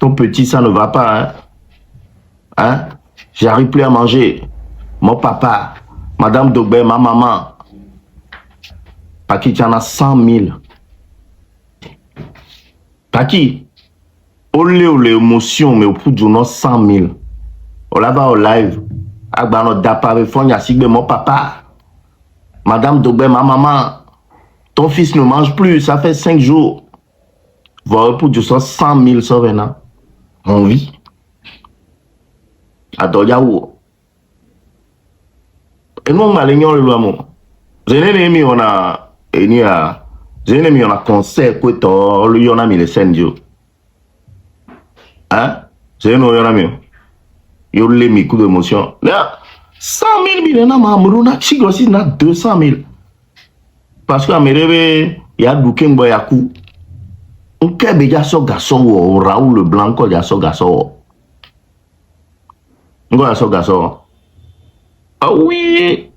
Ton petit, ça ne va pas, hein? Hein? J'arrive plus à manger. Mon papa, Madame Dogbe, ma maman. Paki, tu en as 100 000. Paki, olé, émotion, mais au bout du 100 000. On la va au live. Agbano dapa, mon papa. Madame Dogbe, ma maman. Ton fils ne mange plus, ça fait 5 jours. Voilà pour du 100 000, ça venant. On vit. Attends, yaou. Et nous, on a l'ignoré le l'amour. J'ai aimé, on a. J'ai aimé, on a conseil, quoi, on a mis les scènes, hein? J'ai aimé, on a mis. Yo, les mis coup d'émotion. Là, 100 000 millionnaires, ma si grossi, n'a 200 000. Parce qu'à mes rêves, il y a Bouken Boyakou. On peut déjà so garçon, Raoul le Blanc, il y a so garçon. Il y a so garçon. Ah oui!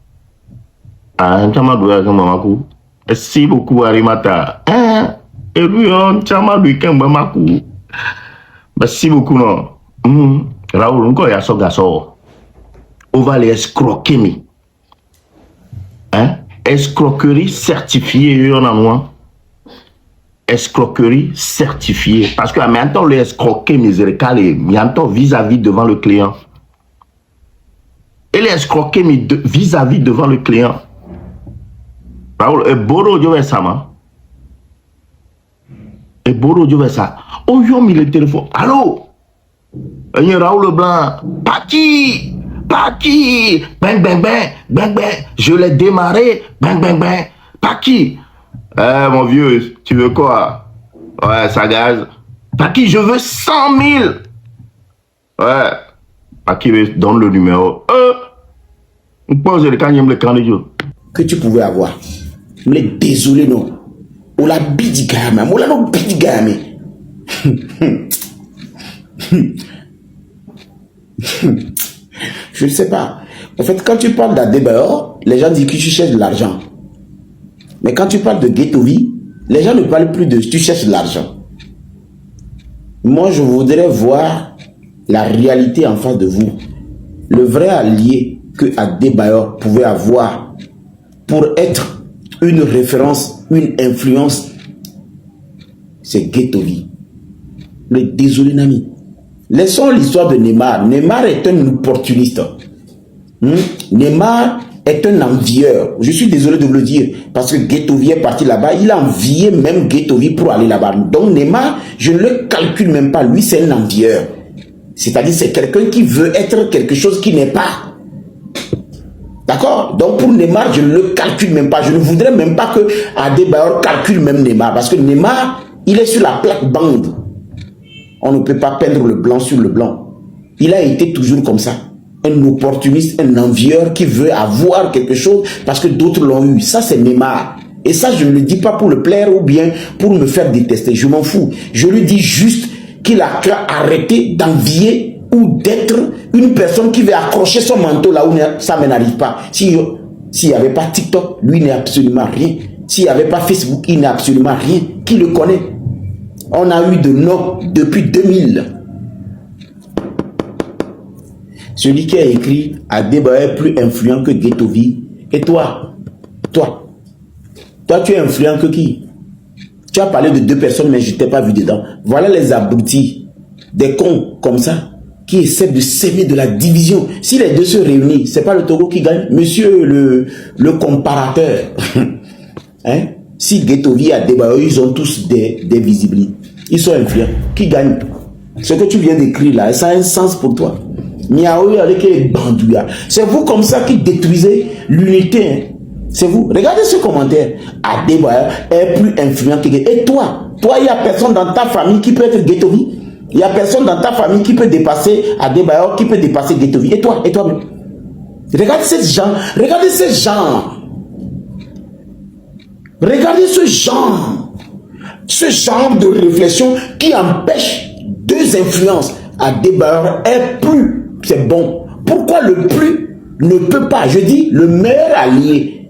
Ah, Chamadou, Kambamakou. Si beaucoup Arimata. Hein? Et lui, on Chamadou, Kambamakou. Mais si beaucoup, non. Raoul, il y a so garçon. On va les escroquer, mais. Hein? Escroquerie certifiée, on a moi. Escroquerie certifiée. Parce que maintenant, les escroquer miséricale, maintenant vis-à-vis devant le client. Et les escroquer vis-à-vis devant le client. Raoul, et Boro, je vais ça, man. Et Boro, je vais ça. Oh, yo, mis le téléphone. Allô? Et Raoul Leblanc. Paki! Paki! Bang, bang, bang! Bang, bang! Je l'ai démarré. Bang, bang, bang! Paki! Mon vieux, tu veux quoi? Ouais, ça gaz. Paki, je veux 100 000. Ouais. Paki, donne le numéro. Pose le candidat. Que tu pouvais avoir. Mais désolé, non. On l'a bidigame. On l'a non bidigame. Je ne sais pas. En fait, quand tu parles d'Adebayor, les gens disent que tu cherches de l'argent. Mais quand tu parles de Guetovi, les gens ne parlent plus de tu cherches de l'argent. Moi, je voudrais voir la réalité en face de vous. Le vrai allié que Adebayor pouvait avoir pour être une référence, une influence, c'est Guetovi. Mais désolé, Nami. Laissons l'histoire de Neymar. Neymar est un opportuniste. Neymar est un envieur. Je suis désolé de vous le dire, parce que Guetovi est parti là-bas. Il a envié même Guetovi pour aller là-bas. Donc Neymar, je ne le calcule même pas. Lui, c'est un envieur. C'est-à-dire, c'est quelqu'un qui veut être quelque chose qui n'est pas. D'accord? Donc pour Neymar, je ne le calcule même pas. Je ne voudrais même pas que Adebayor calcule même Neymar. Parce que Neymar, il est sur la plate-bande. On ne peut pas peindre le blanc sur le blanc. Il a été toujours comme ça. Un opportuniste, un envieur qui veut avoir quelque chose parce que d'autres l'ont eu. Ça, c'est Neymar. Et ça, je ne le dis pas pour le plaire ou bien pour me faire détester. Je m'en fous. Je lui dis juste qu'il a qu'à arrêter d'envier ou d'être une personne qui veut accrocher son manteau là où ça ne n'arrive pas. S'il n'y avait pas TikTok, lui n'est absolument rien. S'il n'y avait pas Facebook, il n'est absolument rien. Qui le connaît? On a eu de nos depuis 2000. Celui qui a écrit Adebayor est plus influent que Guetovi. Et toi, tu es influent que qui? Tu as parlé de 2 personnes, mais je ne t'ai pas vu dedans. Voilà les abrutis, des cons comme ça, qui essaient de s'aimer de la division. Si les deux se réunissent, c'est pas le Togo qui gagne. Monsieur le comparateur. Hein? Si Guetovi et Adebayor, ils ont tous des visibilités. Ils sont influents. Qui gagne? Ce que tu viens d'écrire là, ça a un sens pour toi. Miaoui avec les bandouillas. C'est vous comme ça qui détruisez l'unité. Hein? C'est vous. Regardez ce commentaire. Adebayor est plus influent que Guetovi. Et toi, il n'y a personne dans ta famille qui peut être Guetovi. Il n'y a personne dans ta famille qui peut dépasser Adebayor, qui peut dépasser Guetovi. Et toi même. Regardez ces gens. Regardez ces gens. Regardez ce genre de réflexion qui empêche 2 influences. Adebayor est plus. C'est bon. Pourquoi le plus ne peut pas? Je dis le meilleur allié.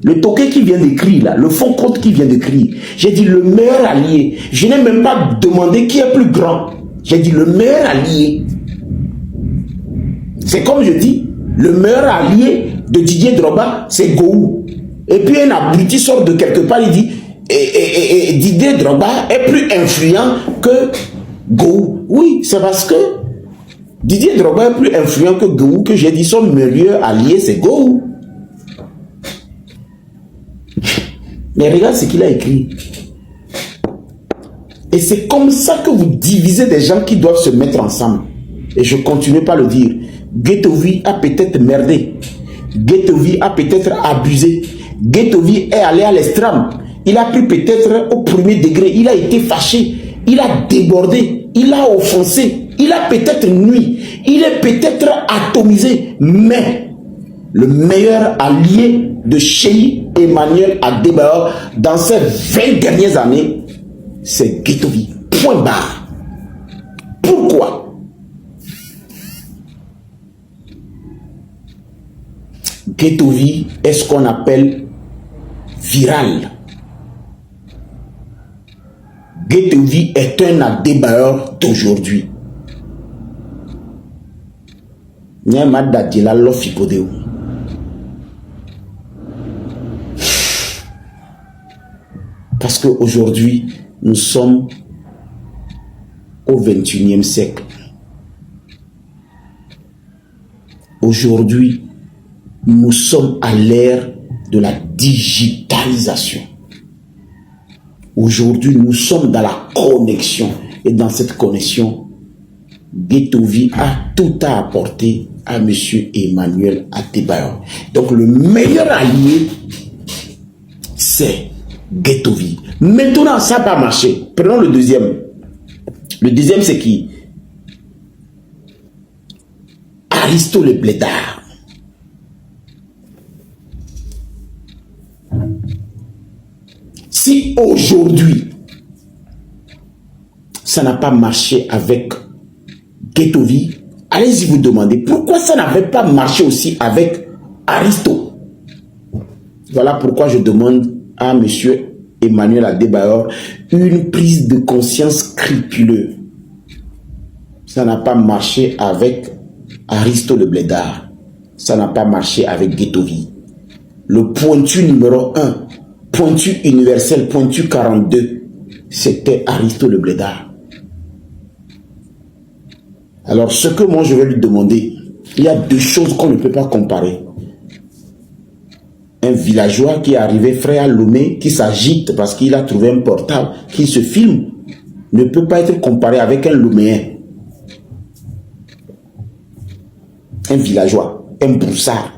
Le toqué qui vient d'écrire là, le fond compte qui vient d'écrire. J'ai dit le meilleur allié. Je n'ai même pas demandé qui est plus grand. J'ai dit le meilleur allié. C'est comme je dis, le meilleur allié de Didier Drogba, c'est Gou. Et puis un abruti sort de quelque part, il dit, et Didier Drogba est plus influent que Gou. Oui, c'est parce que Didier Drogba est plus influent que Gou que j'ai dit son meilleur allié, c'est Gou. Mais regarde ce qu'il a écrit. Et c'est comme ça que vous divisez des gens qui doivent se mettre ensemble. Et je continue pas le dire. Guetovi a peut-être merdé. Guetovi a peut-être abusé. Guetovi est allé à l'extrême. Il a pris peut-être au premier degré. Il a été fâché. Il a débordé. Il a offensé. Il a peut-être nui. Il est peut-être atomisé. Mais le meilleur allié de Cheikh Emmanuel Adebayor dans ces 20 dernières années, c'est Guetovi. Point barre. Pourquoi? Guetovi est ce qu'on appelle viral. Guetovi est un Adebayor d'aujourd'hui. Parce qu'aujourd'hui, nous sommes au 21e siècle. Aujourd'hui, nous sommes à l'ère de la digitalisation. Aujourd'hui, nous sommes dans la connexion. Et dans cette connexion, Guetovi a tout à apporter à M. Emmanuel Adebayor. Donc, le meilleur allié, c'est Guetovi. Maintenant, ça n'a pas marché. Prenons le deuxième. Le deuxième, c'est qui? Aristo le Blédard. Si aujourd'hui, ça n'a pas marché avec Guetovi, allez-y vous demander pourquoi ça n'avait pas marché aussi avec Aristo. Voilà pourquoi je demande à M. Emmanuel Adebayor une prise de conscience scrupuleuse. Ça n'a pas marché avec Aristo le Blédard. Ça n'a pas marché avec Guetovi. Le pointu numéro 1, pointu universel, pointu 42, c'était Aristo le Blédard. Alors, ce que moi je vais lui demander, il y a deux choses qu'on ne peut pas comparer. Un villageois qui est arrivé frais à Lomé, qui s'agite parce qu'il a trouvé un portable, qui se filme, ne peut pas être comparé avec un Loméen. Un villageois, un broussard,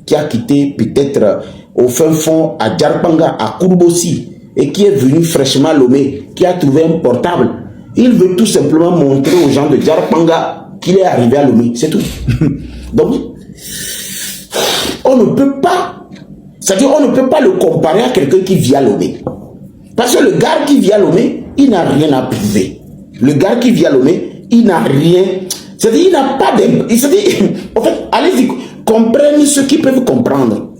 qui a quitté peut-être au fin fond à Djarpanga, à Kourbossi, et qui est venu fraîchement à Lomé, qui a trouvé un portable. Il veut tout simplement montrer aux gens de Djarpanga qu'il est arrivé à Lomé, c'est tout. Donc, on ne peut pas, c'est-à-dire on ne peut pas le comparer à quelqu'un qui vit à Lomé. Parce que le gars qui vit à Lomé, il n'a rien à prouver. Le gars qui vit à Lomé, il n'a rien, c'est-à-dire il n'a pas de, c'est-à-dire, en fait, allez-y, comprenez ceux qui peuvent comprendre.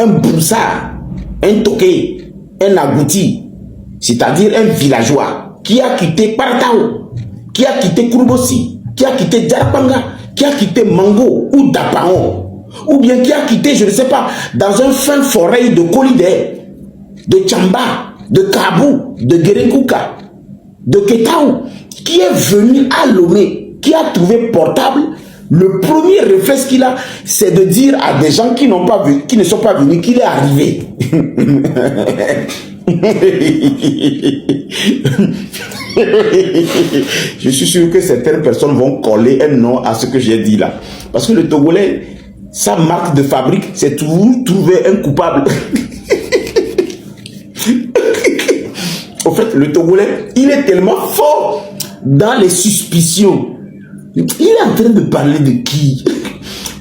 Un broussard, un toqué, un agouti, c'est-à-dire un villageois qui a quitté Partao, qui a quitté Kourbossi, qui a quitté Djarpanga, qui a quitté Mango ou Dapaon, ou bien qui a quitté, je ne sais pas, dans un fin forêt de Kolidé, de Tchamba, de Kabou, de Guérékouka, de Ketaou, qui est venu à Lomé, qui a trouvé portable. Le premier réflexe qu'il a, c'est de dire à des gens qui n'ont pas vu, qui ne sont pas venus, qu'il est arrivé. Je suis sûr que certaines personnes vont coller un nom à ce que j'ai dit là. Parce que le Togolais, sa marque de fabrique, c'est toujours trouver un coupable. Au fait, le Togolais, il est tellement fort dans les suspicions. Il est en train de parler de qui?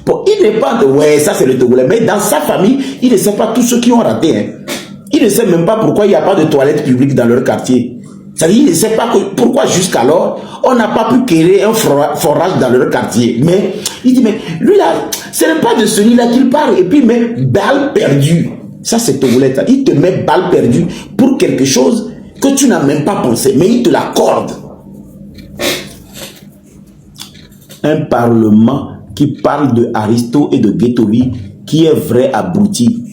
Bon, il n'est pas de... Ouais, ça c'est le Togolais. Mais dans sa famille, il ne sait pas tous ceux qui ont raté. Hein. Il ne sait même pas pourquoi il n'y a pas de toilettes publiques dans leur quartier. C'est-à-dire, il ne sait pas pourquoi jusqu'alors, on n'a pas pu créer un forage dans leur quartier. Mais, il dit, mais lui là, ce n'est pas de celui-là qu'il parle. Et puis, il met balle perdue. Ça c'est Togolais. Il te met balle perdue pour quelque chose que tu n'as même pas pensé. Mais il te l'accorde. un parlement qui parle de Aristo et de Guettovi, qui est vrai abruti.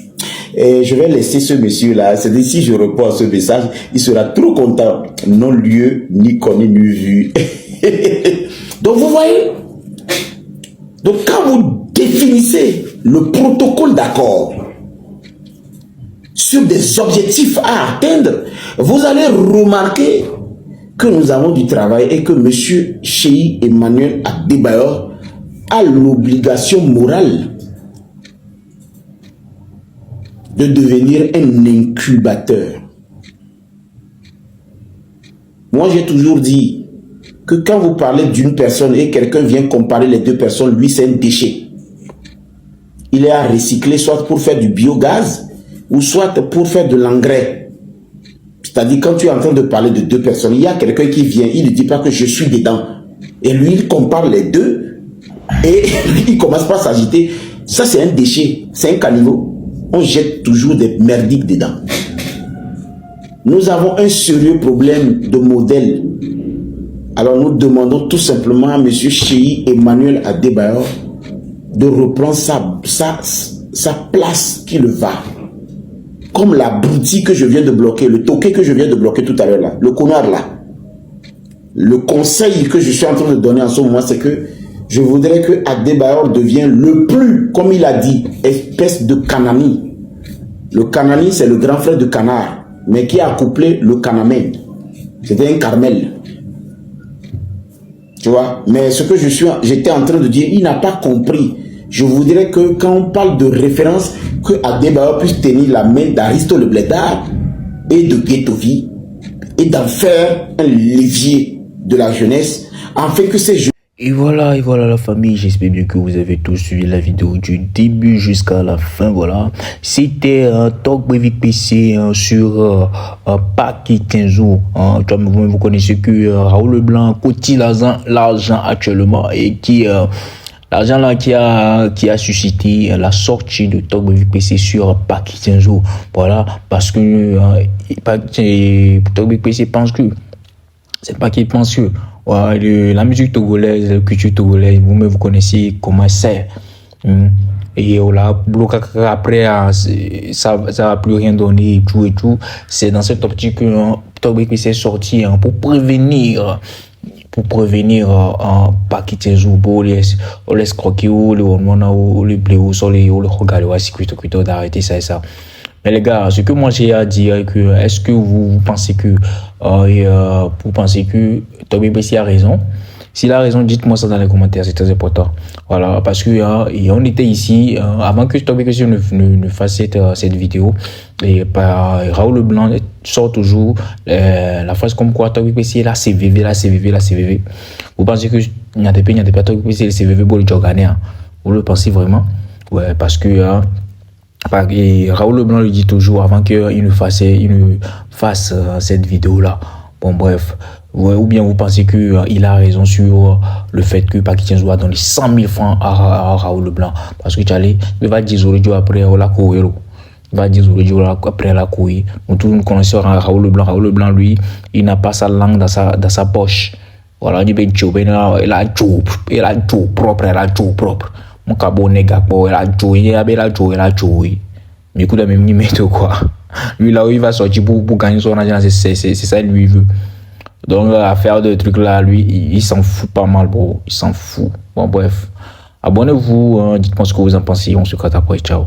Et je vais laisser ce monsieur-là, c'est-à-dire si je réponds à ce message, il sera trop content. Non lieu, ni connu, ni vu. Donc vous voyez, donc quand vous définissez le protocole d'accord sur des objectifs à atteindre, vous allez remarquer que nous avons du travail et que M. Cheikh Emmanuel Adebayor a l'obligation morale de devenir un incubateur. Moi, j'ai toujours dit que quand vous parlez d'une personne et quelqu'un vient comparer les deux personnes, lui, c'est un déchet. Il est à recycler soit pour faire du biogaz ou soit pour faire de l'engrais. C'est-à-dire, quand tu es en train de parler de deux personnes, il y a quelqu'un qui vient, il ne dit pas que je suis dedans. Et lui, il compare les deux et il commence pas à s'agiter. Ça, c'est un déchet, c'est un caniveau. On jette toujours des merdiques dedans. Nous avons un sérieux problème de modèle. Alors nous demandons tout simplement à M. Cheikh Emmanuel Adebayor de reprendre sa place qui le va. Comme l'abruti que je viens de bloquer, le toqué que je viens de bloquer tout à l'heure là, le connard là. Le conseil que je suis en train de donner en ce moment, c'est que je voudrais que Adebayor devienne le plus, comme il a dit, espèce de Kanani. Le Kanani, c'est le grand frère de Canard, mais qui a couplé le Kanamène. C'était un Carmel. Tu vois, mais ce que j'étais en train de dire, il n'a pas compris. Je voudrais que quand on parle de référence, que Adebayor puisse tenir la main d'Aristo le Blédard et de Guettovi et d'en faire un levier de la jeunesse, afin que ces jeunes... Et voilà la famille, j'espère bien que vous avez tous suivi la vidéo du début jusqu'à la fin, voilà. C'était un talk Brevik PC sur Paki Kenzo. Vous connaissez que Raoul Leblanc cotise l'argent actuellement et qui... l'argent là qui a suscité la sortie de Talk Brevik PC sur Paki Kenzo. Voilà, parce que Talk Brevik PC pense que... C'est pas qu'il pense que la musique togolaise, la culture togolaise, vous-même vous connaissez comment c'est. Et on l'a bloqué après, ça va plus rien donner et tout. C'est dans cette optique que Talk Brevik PC est sorti pour prévenir Paki Kenzo, pour les croquer ou les bléos, sur les regarder, si cuito d'arrêter ça et ça. Mais les gars, ce que moi j'ai à dire, que est-ce que vous pensez que Talk Brevik PC a raison? S'il a raison, dites-moi ça dans les commentaires, c'est très important. Voilà, parce que on était ici avant que Talk Brevik PC ne fasse cette vidéo, et Raoul Leblanc sort toujours la phrase comme quoi Talk Brevik PC la CVV. Vous pensez que il n'y a pas Talk Brevik PC le CVV pour le Jorgané? Vous le pensez vraiment? Ouais, parce que et Raoul Leblanc le dit toujours avant qu'il ne fasse cette vidéo là. Bon bref, ouais, ou bien vous pensez que il a raison sur le fait que Paki Kenzo a donné 100 000 francs à Raoul Leblanc, parce que il va dire après la couille. Il va dire après la couille. Nous tous nous connaissons Raoul Leblanc. Raoul Leblanc, lui, il n'a pas sa langue dans sa poche. Voilà, il a Joe propre. Mon cabot nègre, il a Joe. Mais écoute, même numéro quoi. Lui là où il va sortir pour gagner son argent, c'est ça lui veut. Donc à faire de trucs là, lui il s'en fout pas mal, bro. Il s'en fout. Bon bref, abonnez-vous, dites-moi ce que vous en pensez. On se capte après, ciao.